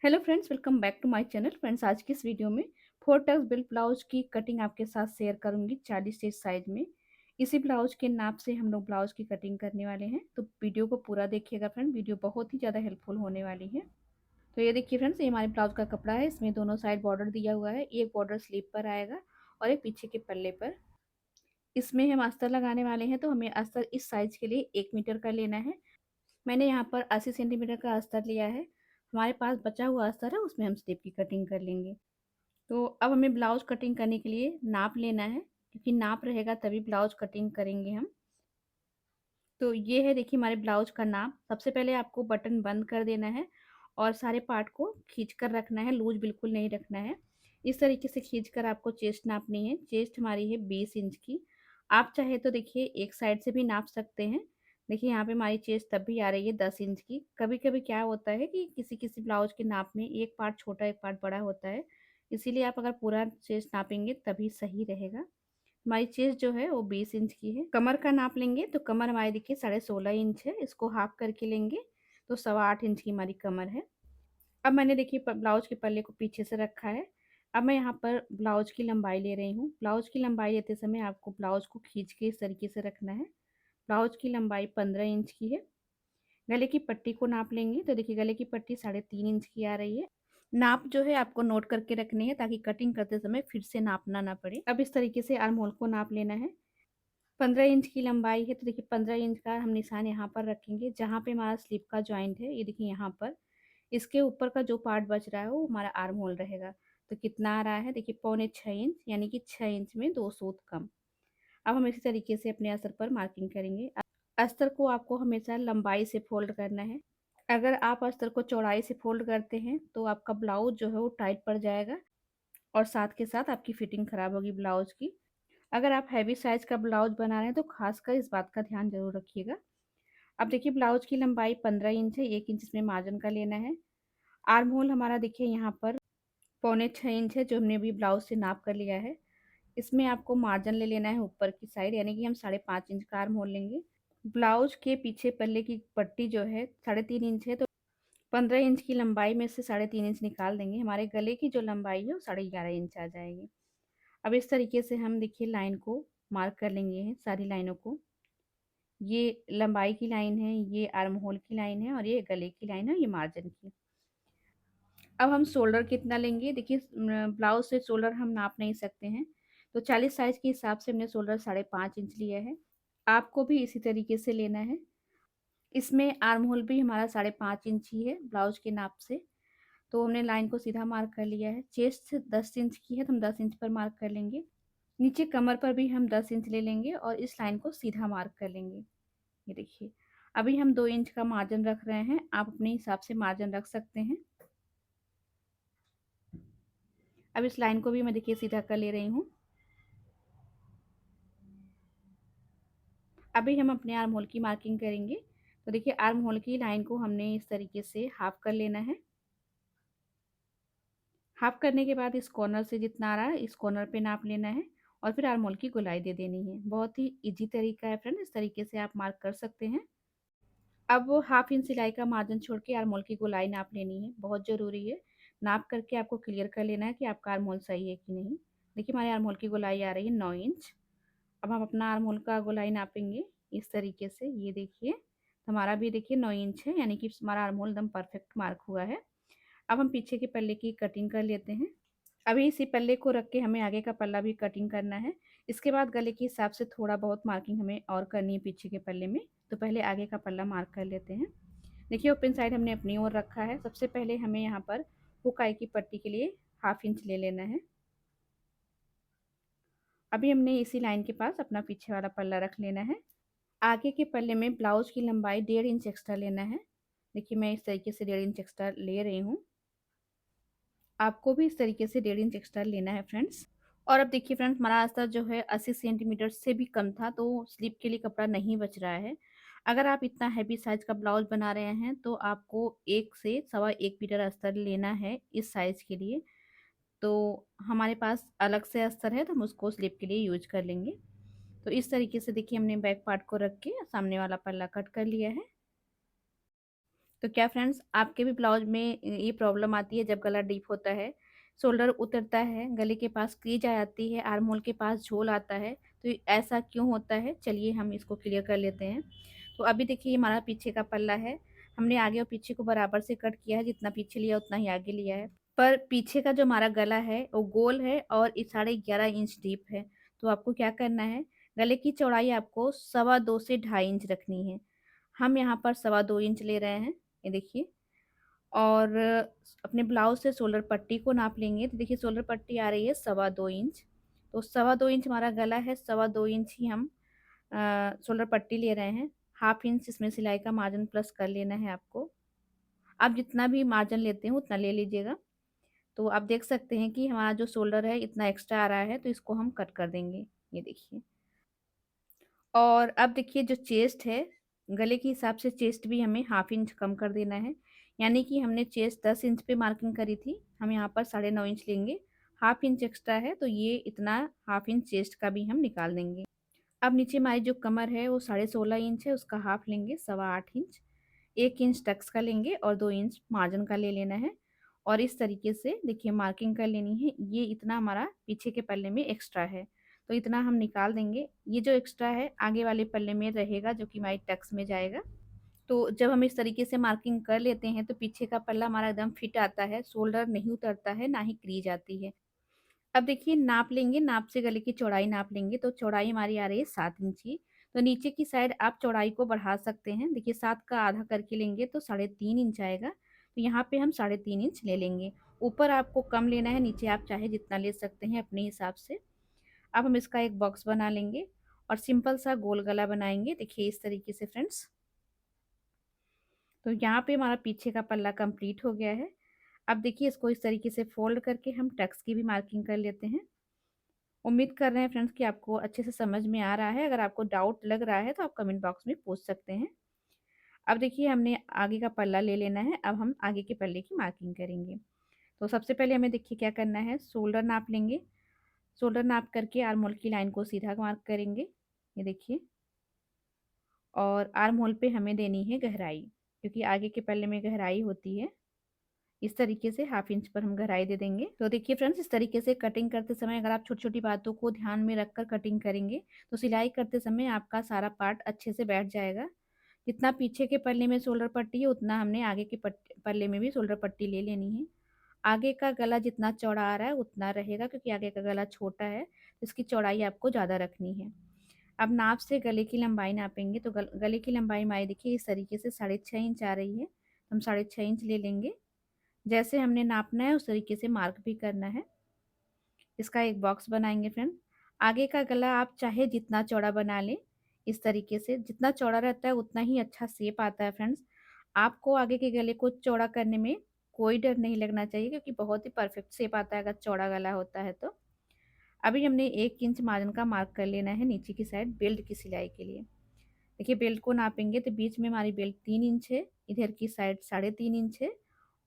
Hello friends, welcome back to my channel. Friends, आज की इस वीडियो में 4 टक्स बिल ब्लाउज की कटिंग आपके साथ शेयर करूंगी 40 स्टिच साइज में। इसी ब्लाउज के नाप से हम लोग ब्लाउज की कटिंग करने वाले हैं, तो वीडियो को पूरा देखिएगा फ्रेंड। वीडियो बहुत ही ज़्यादा हेल्पफुल होने वाली है। तो ये देखिए फ्रेंड्स, ये हमारे ब्लाउज का कपड़ा है। इसमें दोनों साइड बॉर्डर दिया हुआ है। एक बॉर्डर स्लीव पर आएगा और एक पीछे के पल्ले पर। इसमें हम अस्तर लगाने वाले हैं, तो हमें अस्तर इस साइज के लिए 1 मीटर का लेना है। मैंने यहाँ पर 80 सेंटीमीटर का अस्तर लिया है। हमारे पास बचा हुआ अस्तर है, उसमें हम स्टेप की कटिंग कर लेंगे। तो अब हमें ब्लाउज कटिंग करने के लिए नाप लेना है, क्योंकि नाप रहेगा तभी ब्लाउज कटिंग करेंगे हम। तो ये है, देखिए हमारे ब्लाउज का नाप। सबसे पहले आपको बटन बंद कर देना है और सारे पार्ट को खींच कर रखना है, लूज बिल्कुल नहीं रखना है। इस तरीके से खींच कर आपको चेस्ट नापनी है। चेस्ट हमारी है 20 इंच की। आप चाहे तो देखिए एक साइड से भी नाप सकते हैं। देखिए यहाँ पे हमारी चेस्ट तब भी आ रही है 10 इंच की। कभी कभी क्या होता है कि किसी किसी ब्लाउज के नाप में एक पार्ट छोटा एक पार्ट बड़ा होता है, इसीलिए आप अगर पूरा चेस्ट नापेंगे तभी सही रहेगा। हमारी चेस्ट जो है वो 20 इंच की है। कमर का नाप लेंगे तो कमर हमारी देखिए 16.5 इंच है। इसको हाफ करके लेंगे तो 8.25 इंच की हमारी कमर है। अब मैंने देखिए ब्लाउज के पल्ले को पीछे से रखा है। अब मैं यहाँ पर ब्लाउज की लंबाई ले रही हूँ। ब्लाउज की लंबाई लेते समय आपको ब्लाउज को खींच के इस तरीके से रखना है। ब्लाउज की लंबाई 15 इंच की है। गले की पट्टी को नाप लेंगे तो देखिए गले की पट्टी 3.5 इंच की आ रही है। नाप जो है आपको नोट करके रखनी है, ताकि कटिंग करते समय फिर से नापना ना पड़े। अब इस तरीके से आर्म होल को नाप लेना है। 15 इंच की लंबाई है, तो देखिए 15 इंच का हम निशान यहाँ पर रखेंगे। जहाँ पे हमारा स्लीप का जॉइंट है, ये देखिए यहाँ पर, इसके ऊपर का जो पार्ट बच रहा है वो हमारा आर्म होल रहेगा। तो कितना आ रहा है, देखिए 6.25 इंच, यानी कि 6 इंच में 2 सूत कम। अब हम इसी तरीके से अपने अस्तर पर मार्किंग करेंगे। अस्तर को आपको हमेशा लंबाई से फोल्ड करना है। अगर आप अस्तर को चौड़ाई से फोल्ड करते हैं तो आपका ब्लाउज जो है वो टाइट पड़ जाएगा और साथ के साथ आपकी फिटिंग खराब होगी ब्लाउज की। अगर आप हैवी साइज का ब्लाउज बना रहे हैं तो खासकर इस बात का ध्यान जरूर रखिएगा। अब देखिए ब्लाउज की लंबाई 15 इंच है। 1 इंच इसमें मार्जिन का लेना है। आर्म होल हमारा देखिए यहाँ पर 6.25 इंच है, जो हमने अभी ब्लाउज से नाप कर लिया है। इसमें आपको मार्जिन ले लेना है ऊपर की साइड, यानी कि हम 5.5 इंच का आर्म होल लेंगे। ब्लाउज के पीछे पल्ले की पट्टी जो है 3.5 इंच है, तो 15 इंच की लंबाई में से 3.5 इंच निकाल देंगे। हमारे गले की जो लंबाई है वो 11.5 इंच आ जाएगी। अब इस तरीके से हम देखिए लाइन को मार्क कर लेंगे, सारी लाइनों को। ये लंबाई की लाइन है, ये आर्म होल की लाइन है, और ये गले की लाइन है, ये मार्जिन की। अब हम शोल्डर कितना लेंगे, देखिए ब्लाउज से शोल्डर हम नाप नहीं सकते हैं, तो 40 साइज के हिसाब से हमने शोल्डर 5.5 इंच लिया है। आपको भी इसी तरीके से लेना है। इसमें आर्म होल भी हमारा 5.5 इंच ही है ब्लाउज के नाप से। तो हमने लाइन को सीधा मार्क कर लिया है। चेस्ट 10 इंच की है, तो हम 10 इंच पर मार्क कर लेंगे। नीचे कमर पर भी हम 10 इंच ले लेंगे और इस लाइन को सीधा मार्क कर लेंगे। ये देखिए, अभी हम 2 इंच का मार्जिन रख रहे हैं। आप अपने हिसाब से मार्जिन रख सकते हैं। अब इस लाइन को भी मैं देखिए सीधा कर ले रही हूँ। अभी हम अपने आर्म होल की मार्किंग करेंगे। तो देखिए आर्म होल की लाइन को हमने इस तरीके से हाफ कर लेना है। हाफ करने के बाद इस कॉर्नर से जितना आ रहा है इस कॉर्नर पे नाप लेना है और फिर आर्म होल की गोलाई दे देनी है। बहुत ही इजी तरीका है फ्रेंड, इस तरीके से आप मार्क कर सकते हैं। अब वो हाफ इंच सिलाई का मार्जिन छोड़ के आर्म होल की गोलाई नाप लेनी है, बहुत ज़रूरी है। नाप करके आपको क्लियर कर लेना है कि आपका आर्म होल सही है कि नहीं। देखिए हमारे आर्म होल की गोलाई आ रही है 9 इंच। अब हम अपना आर्म होल का गोलाई नापेंगे इस तरीके से। ये देखिए, हमारा भी देखिए 9 इंच है, यानी कि हमारा आर्म होल एकदम परफेक्ट मार्क हुआ है। अब हम पीछे के पल्ले की कटिंग कर लेते हैं। अभी इसी पल्ले को रख के हमें आगे का पल्ला भी कटिंग करना है। इसके बाद गले के हिसाब से थोड़ा बहुत मार्किंग हमें और करनी है पीछे के पल्ले में। तो पहले आगे का पल्ला मार्क कर लेते हैं। देखिए ओपन साइड हमने अपनी ओर रखा है। सबसे पहले हमें यहाँ पर हुकाई की पट्टी के लिए 1/2 इंच ले लेना है। अभी हमने इसी लाइन के पास अपना पीछे वाला पल्ला रख लेना है। आगे के पल्ले में ब्लाउज की लंबाई 1.5 इंच एक्स्ट्रा लेना है। देखिए मैं इस तरीके से 1.5 इंच एक्स्ट्रा ले रही हूँ। आपको भी इस तरीके से 1.5 इंच एक्स्ट्रा लेना है फ्रेंड्स। और अब देखिए फ्रेंड्स, हमारा अस्तर जो है 80 सेंटीमीटर से भी कम था, तो स्लीप के लिए कपड़ा नहीं बच रहा है। अगर आप इतना हैवी साइज का ब्लाउज बना रहे हैं तो आपको 1 से 1.25 मीटर अस्तर लेना है इस साइज के लिए। तो हमारे पास अलग से अस्तर है, तो हम उसको स्लीप के लिए यूज कर लेंगे। तो इस तरीके से देखिए हमने बैक पार्ट को रख के सामने वाला पल्ला कट कर लिया है। तो क्या फ्रेंड्स, आपके भी ब्लाउज में ये प्रॉब्लम आती है जब गला डीप होता है, शोल्डर उतरता है, गले के पास क्रीज आ जाती है, आर्म होल के पास झोल आता है, तो ऐसा क्यों होता है? चलिए हम इसको क्लियर कर लेते हैं। तो अभी देखिए, ये हमारा पीछे का पल्ला है। हमने आगे और पीछे को बराबर से कट किया है, जितना पीछे लिया उतना ही आगे लिया है। पर पीछे का जो हमारा गला है वो गोल है और 11.5 इंच डीप है। तो आपको क्या करना है, गले की चौड़ाई आपको 2.25 से 2.5 इंच रखनी है। हम यहाँ पर 2.25 इंच ले रहे हैं, ये देखिए। और अपने ब्लाउज से शोल्डर पट्टी को नाप लेंगे, तो देखिए शोल्डर पट्टी आ रही है 2.25 इंच। तो 2.25 इंच हमारा गला है, 2.25 इंच ही हम शोल्डर पट्टी ले रहे हैं। 1/2 इंच इसमें सिलाई का मार्जिन प्लस कर लेना है आपको। आप जितना भी मार्जिन लेते हैं उतना ले लीजिएगा। तो आप देख सकते हैं कि हमारा जो शोल्डर है इतना एक्स्ट्रा आ रहा है, तो इसको हम कट कर देंगे, ये देखिए। और अब देखिए जो चेस्ट है, गले के हिसाब से चेस्ट भी हमें 1/2 इंच कम कर देना है। यानी कि हमने चेस्ट 10 इंच पे मार्किंग करी थी, हम यहाँ पर 9.5 इंच लेंगे। 1/2 इंच एक्स्ट्रा है, तो ये इतना 1/2 इंच चेस्ट का भी हम निकाल देंगे। अब नीचे हमारी जो कमर है वो 16.5 इंच है, उसका हाफ लेंगे, 8.25 इंच। 1 इंच टक्स का लेंगे और 2 इंच मार्जिन का ले लेना है। और इस तरीके से देखिए मार्किंग कर लेनी है। ये इतना हमारा पीछे के पल्ले में एक्स्ट्रा है, तो इतना हम निकाल देंगे। ये जो एक्स्ट्रा है आगे वाले पल्ले में रहेगा, जो कि हमारी टक्स में जाएगा। तो जब हम इस तरीके से मार्किंग कर लेते हैं तो पीछे का पल्ला हमारा एकदम फिट आता है, शोल्डर नहीं उतरता है, ना ही क्रीज आती है। अब देखिए नाप लेंगे, नाप से गले की चौड़ाई नाप लेंगे, तो चौड़ाई हमारी आ रही है 7 इंच की। तो नीचे की साइड आप चौड़ाई को बढ़ा सकते हैं। देखिए 7 का आधा करके लेंगे तो 3.5 इंच आएगा, तो यहाँ पे हम 3.5 इंच ले लेंगे। ऊपर आपको कम लेना है, नीचे आप चाहे जितना ले सकते हैं अपने हिसाब से। अब हम इसका एक बॉक्स बना लेंगे और सिंपल सा गोल गला बनाएंगे, देखिए इस तरीके से फ्रेंड्स। तो यहाँ पे हमारा पीछे का पल्ला कंप्लीट हो गया है। अब देखिए इसको इस तरीके से फोल्ड करके हम टक्स की भी मार्किंग कर लेते हैं। उम्मीद कर रहे हैं फ्रेंड्स कि आपको अच्छे से समझ में आ रहा है। अगर आपको डाउट लग रहा है तो आप कमेंट बॉक्स में पूछ सकते हैं। अब देखिए हमने आगे का पल्ला ले लेना है, अब हम आगे के पल्ले की मार्किंग करेंगे। तो सबसे पहले हमें देखिए क्या करना है, शोल्डर नाप लेंगे। शोल्डर नाप करके आर्म होल की लाइन को सीधा मार्क करेंगे, ये देखिए। और आर्म होल पे हमें देनी है गहराई, क्योंकि आगे के पल्ले में गहराई होती है। इस तरीके से 1/2 इंच पर हम गहराई दे देंगे। तो देखिए फ्रेंड्स, इस तरीके से कटिंग करते समय अगर आप छोटी छोटी बातों को ध्यान में रखकर कटिंग करेंगे तो सिलाई करते समय आपका सारा पार्ट अच्छे से बैठ जाएगा। जितना पीछे के पल्ले में शोल्डर पट्टी है उतना हमने आगे के पल्ले में भी शोल्डर पट्टी ले लेनी है। आगे का गला जितना चौड़ा आ रहा है उतना रहेगा, क्योंकि आगे का गला छोटा है तो इसकी चौड़ाई आपको ज़्यादा रखनी है। अब नाप से गले की लंबाई नापेंगे, तो गले की लंबाई हमारी देखिए इस तरीके से 6.5 इंच आ रही है, तो हम 6.5 इंच ले लेंगे। जैसे हमने नापना है उस तरीके से मार्क भी करना है। इसका एक बॉक्स बनाएंगे फ्रेंड। आगे का गला आप चाहे जितना चौड़ा बना लें, इस तरीके से जितना चौड़ा रहता है उतना ही अच्छा शेप आता है फ्रेंड्स। आपको आगे के गले को चौड़ा करने में कोई डर नहीं लगना चाहिए, क्योंकि बहुत ही परफेक्ट शेप आता है अगर चौड़ा गला होता है तो। अभी हमने 1 इंच मार्जिन का मार्क कर लेना है नीचे की साइड बेल्ट की सिलाई के लिए। देखिए बेल्ट को नापेंगे तो बीच में हमारी बेल्ट 3 इंच है, इधर की साइड 3.5 इंच है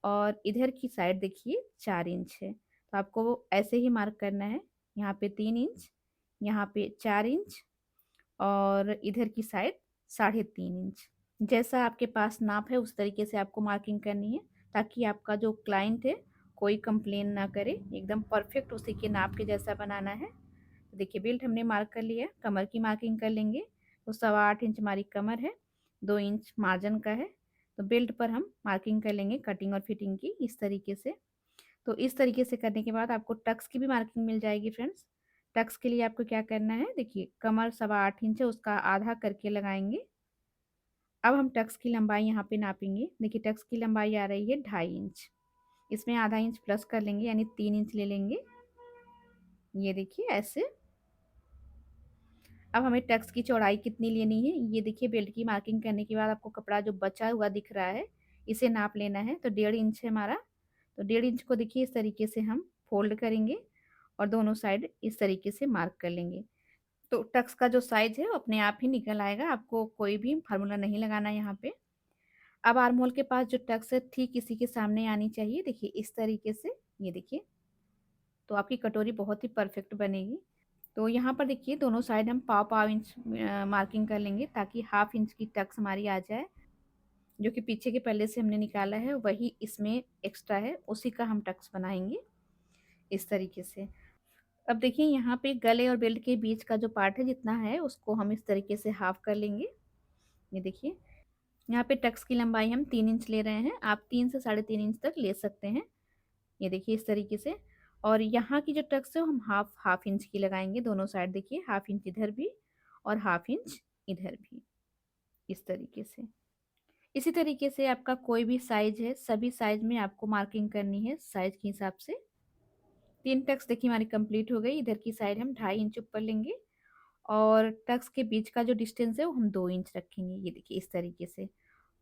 और इधर की साइड देखिए 4 इंच है। तो आपको ऐसे ही मार्क करना है, यहाँ पे 3 इंच, यहाँ पे 4 इंच और इधर की साइड 3.5 इंच। जैसा आपके पास नाप है उस तरीके से आपको मार्किंग करनी है, ताकि आपका जो क्लाइंट है कोई कंप्लेन ना करे, एकदम परफेक्ट उसी के नाप के जैसा बनाना है। तो देखिए बेल्ट हमने मार्क कर लिया, कमर की मार्किंग कर लेंगे। तो 8.25 इंच हमारी कमर है, 2 इंच मार्जिन का है। तो बेल्ट पर हम मार्किंग कर लेंगे कटिंग और फिटिंग की इस तरीके से। तो इस तरीके से करने के बाद आपको टक्स की भी मार्किंग मिल जाएगी फ्रेंड्स। टक्स के लिए आपको क्या करना है, देखिए कमर 8.25 इंच है, उसका आधा करके लगाएंगे। अब हम टक्स की लंबाई यहाँ पे नापेंगे। देखिए टक्स की लंबाई आ रही है 2.5 इंच, इसमें आधा इंच प्लस कर लेंगे, यानी 3 इंच ले लेंगे, ये देखिए ऐसे। अब हमें टक्स की चौड़ाई कितनी लेनी है, ये देखिए बेल्ट की मार्किंग करने के बाद आपको कपड़ा जो बचा हुआ दिख रहा है इसे नाप लेना है। तो 1.5 इंच है हमारा, तो 1.5 इंच को देखिए इस तरीके से हम फोल्ड करेंगे और दोनों साइड इस तरीके से मार्क कर लेंगे। तो टक्स का जो साइज है वो अपने आप ही निकल आएगा, आपको कोई भी फार्मूला नहीं लगाना यहाँ पे। अब आर्म होल के पास जो टक्स है ठीक इसी के सामने आनी चाहिए, देखिए इस तरीके से, ये देखिए। तो आपकी कटोरी बहुत ही परफेक्ट बनेगी। तो यहाँ पर देखिए दोनों साइड हम पाव पाव इंच मार्किंग कर लेंगे, ताकि 1/2 इंच की टक्स हमारी आ जाए। जो कि पीछे के पल्ले से हमने निकाला है वही इसमें एक्स्ट्रा है, उसी का हम टक्स बनाएंगे इस तरीके से। अब देखिए यहाँ पे गले और बेल्ट के बीच का जो पार्ट है जितना है उसको हम इस तरीके से हाफ कर लेंगे। ये देखिए यहाँ पे टक्स की लंबाई हम 3 इंच ले रहे हैं, आप 3 से 3.5 इंच तक ले सकते हैं। ये देखिए इस तरीके से। और यहाँ की जो टक्स है हम हाफ हाफ इंच की लगाएंगे दोनों साइड, देखिए हाफ इंच इधर भी और हाफ इंच इधर भी, इस तरीके से। इसी तरीके से आपका कोई भी साइज है सभी साइज में आपको मार्किंग करनी है साइज के हिसाब से। 3 टक्स देखिए हमारी कंप्लीट हो गई। इधर की साइड हम 2.5 इंच ऊपर लेंगे और टक्स के बीच का जो डिस्टेंस है वो हम 2 इंच रखेंगे, ये देखिए इस तरीके से।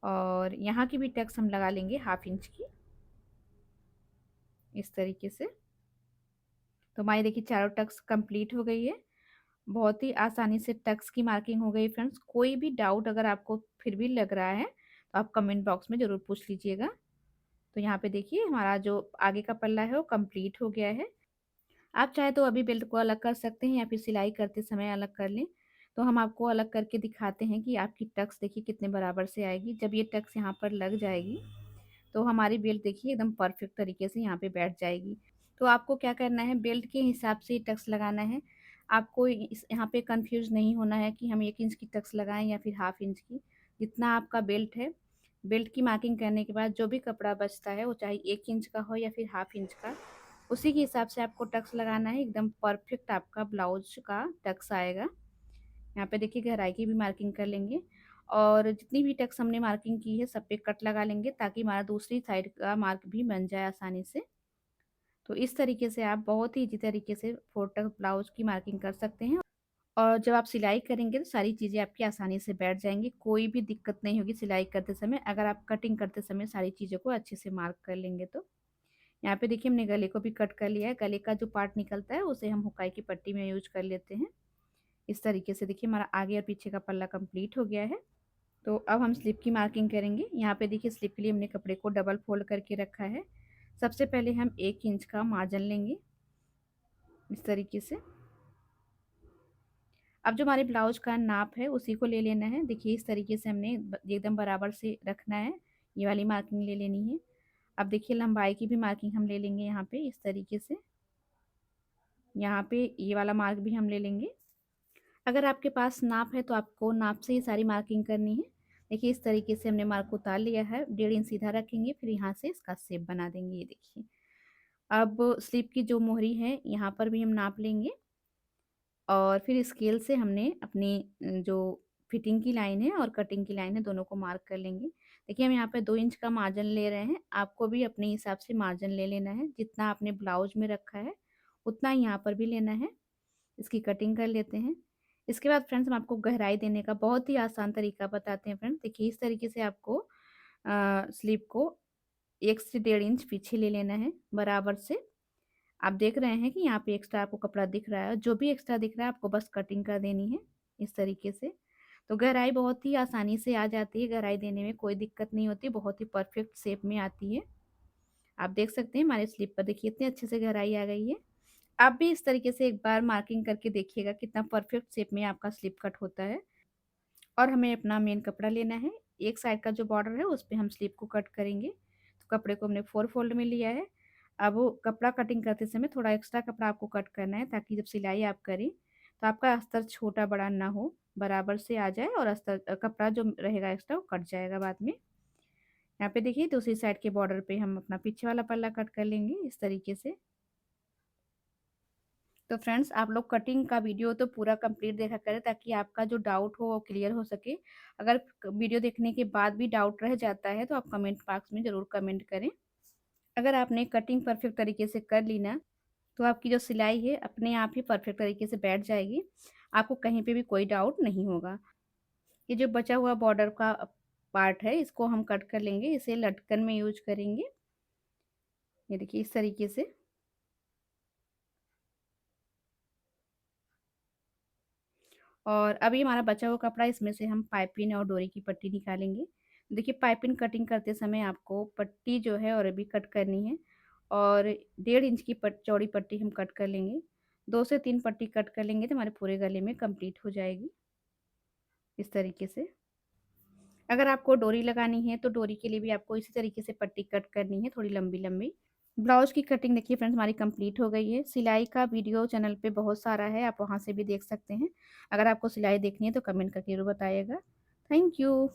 और यहाँ की भी टक्स हम लगा लेंगे हाफ इंच की, इस तरीके से। तो हमारी देखिए चारों टक्स कंप्लीट हो गई है। बहुत ही आसानी से टक्स की मार्किंग हो गई फ्रेंड्स। कोई भी डाउट अगर आपको फिर भी लग रहा है तो आप कमेंट बॉक्स में ज़रूर पूछ लीजिएगा। तो यहाँ पे देखिए हमारा जो आगे का पल्ला है वो कंप्लीट हो गया है। आप चाहे तो अभी बेल्ट को अलग कर सकते हैं या फिर सिलाई करते समय अलग कर लें। तो हम आपको अलग करके दिखाते हैं कि आपकी टक्स देखिए कितने बराबर से आएगी। जब ये टक्स यहाँ पर लग जाएगी तो हमारी बेल्ट देखिए एकदम परफेक्ट तरीके से यहाँ पे बैठ जाएगी। तो आपको क्या करना है, बेल्ट के हिसाब से टक्स लगाना है। आपको इस यहाँ पे कंफ्यूज नहीं होना है कि हम 1 इंच की टक्स लगाएं या फिर हाफ इंच की। जितना आपका बेल्ट है, बेल्ट की मार्किंग करने के बाद जो भी कपड़ा बचता है वो चाहे 1 इंच का हो या फिर हाफ इंच का, उसी के हिसाब से आपको टक्स लगाना है। एकदम परफेक्ट आपका ब्लाउज का टक्स आएगा। यहाँ पे देखिए गहराई की भी मार्किंग कर लेंगे और जितनी भी टक्स हमने मार्किंग की है सब पे कट लगा लेंगे ताकि हमारा दूसरी साइड का मार्क भी बन जाए आसानी से। तो इस तरीके से आप बहुत ही इजी तरीके से 4 टक्स ब्लाउज की मार्किंग कर सकते हैं। और जब आप सिलाई करेंगे तो सारी चीज़ें आपकी आसानी से बैठ जाएंगी, कोई भी दिक्कत नहीं होगी सिलाई करते समय, अगर आप कटिंग करते समय सारी चीज़ों को अच्छे से मार्क कर लेंगे तो। यहाँ पे देखिए हमने गले को भी कट कर लिया है। गले का जो पार्ट निकलता है उसे हम हुकाई की पट्टी में यूज कर लेते हैं। इस तरीके से देखिए हमारा आगे और पीछे का पल्ला कंप्लीट हो गया है। तो अब हम स्लिप की मार्किंग करेंगे। यहाँ पे देखिए स्लिप के लिए हमने कपड़े को डबल फोल्ड करके रखा है। सबसे पहले हम 1 इंच का मार्जिन लेंगे इस तरीके से। अब जो हमारे ब्लाउज का नाप है उसी को ले लेना है। देखिए इस तरीके से हमने एकदम बराबर से रखना है, ये वाली मार्किंग ले लेनी है। अब देखिए लंबाई की भी मार्किंग हम ले लेंगे यहाँ पे इस तरीके से। यहाँ पे ये वाला मार्क भी हम ले लेंगे। अगर आपके पास नाप है तो आपको नाप से ही सारी मार्किंग करनी है। देखिए इस तरीके से हमने मार्क उतार लिया है। 1.5 इंच सीधा रखेंगे, फिर यहाँ से इसका शेप बना देंगे, ये देखिए। अब स्लीव की जो मोहरी है यहाँ पर भी हम नाप लेंगे और फिर स्केल से हमने अपनी जो फिटिंग की लाइन है और कटिंग की लाइन है दोनों को मार्क कर लेंगे। देखिए हम यहाँ पे 2 इंच का मार्जिन ले रहे हैं, आपको भी अपने हिसाब से मार्जिन ले लेना है। जितना आपने ब्लाउज में रखा है उतना ही यहाँ पर भी लेना है। इसकी कटिंग कर लेते हैं। इसके बाद फ्रेंड्स हम आपको गहराई देने का बहुत ही आसान तरीका बताते हैं फ्रेंड्स। देखिए इस तरीके से आपको स्लीव को 1 से 1.5 इंच पीछे ले लेना है बराबर से। आप देख रहे हैं कि यहाँ पे एक्स्ट्रा आपको कपड़ा दिख रहा है, जो भी एक्स्ट्रा दिख रहा है आपको बस कटिंग कर देनी है इस तरीके से। तो गहराई बहुत ही आसानी से आ जाती है, गहराई देने में कोई दिक्कत नहीं होती, बहुत ही परफेक्ट शेप में आती है। आप देख सकते हैं हमारे स्लीव पर देखिए इतने अच्छे से गहराई आ गई है। आप भी इस तरीके से एक बार मार्किंग करके देखिएगा कितना परफेक्ट शेप में आपका स्लिप कट होता है। और हमें अपना मेन कपड़ा लेना है। एक साइड का जो बॉर्डर है उस पे हम स्लिप को कट करेंगे। तो कपड़े को हमने 4 फोल्ड में लिया है। अब वो कपड़ा कटिंग करते समय थोड़ा एक्स्ट्रा कपड़ा आपको कट करना है ताकि जब सिलाई आप करें तो आपका अस्तर छोटा बड़ा ना हो, बराबर से आ जाए और अस्तर कपड़ा जो रहेगा एक्स्ट्रा वो कट जाएगा बाद में। यहाँ पे देखिए दूसरी साइड के बॉर्डर पे हम अपना पीछे वाला पल्ला कट कर लेंगे इस तरीके से। तो फ्रेंड्स आप लोग कटिंग का वीडियो तो पूरा कंप्लीट देखा करें ताकि आपका जो डाउट हो वो क्लियर हो सके। अगर वीडियो देखने के बाद भी डाउट रह जाता है तो आप कमेंट बॉक्स में ज़रूर कमेंट करें। अगर आपने कटिंग परफेक्ट तरीके से कर ली ना तो आपकी जो सिलाई है अपने आप ही परफेक्ट तरीके से बैठ जाएगी, आपको कहीं पे भी कोई डाउट नहीं होगा। ये जो बचा हुआ बॉर्डर का पार्ट है इसको हम कट कर लेंगे, इसे लटकन में यूज करेंगे। ये देखिए इस तरीके से। और अभी हमारा बचा हुआ कपड़ा इसमें से हम पाइपिंग और डोरी की पट्टी निकालेंगे। देखिए पाइपिंग कटिंग करते समय आपको पट्टी जो है और भी कट करनी है और 1.5 इंच की चौड़ी पट्टी हम कट कर लेंगे। 2 से 3 पट्टी कट कर लेंगे तो हमारे पूरे गले में कंप्लीट हो जाएगी इस तरीके से। अगर आपको डोरी लगानी है तो डोरी के लिए भी आपको इसी तरीके से पट्टी कट करनी है, थोड़ी लंबी-लंबी। ब्लाउज़ की कटिंग देखिए फ्रेंड्स हमारी कंप्लीट हो गई है। सिलाई का वीडियो चैनल पे बहुत सारा है, आप वहाँ से भी देख सकते हैं। अगर आपको सिलाई देखनी है तो कमेंट करके ज़रूर बताइएगा। Thank you.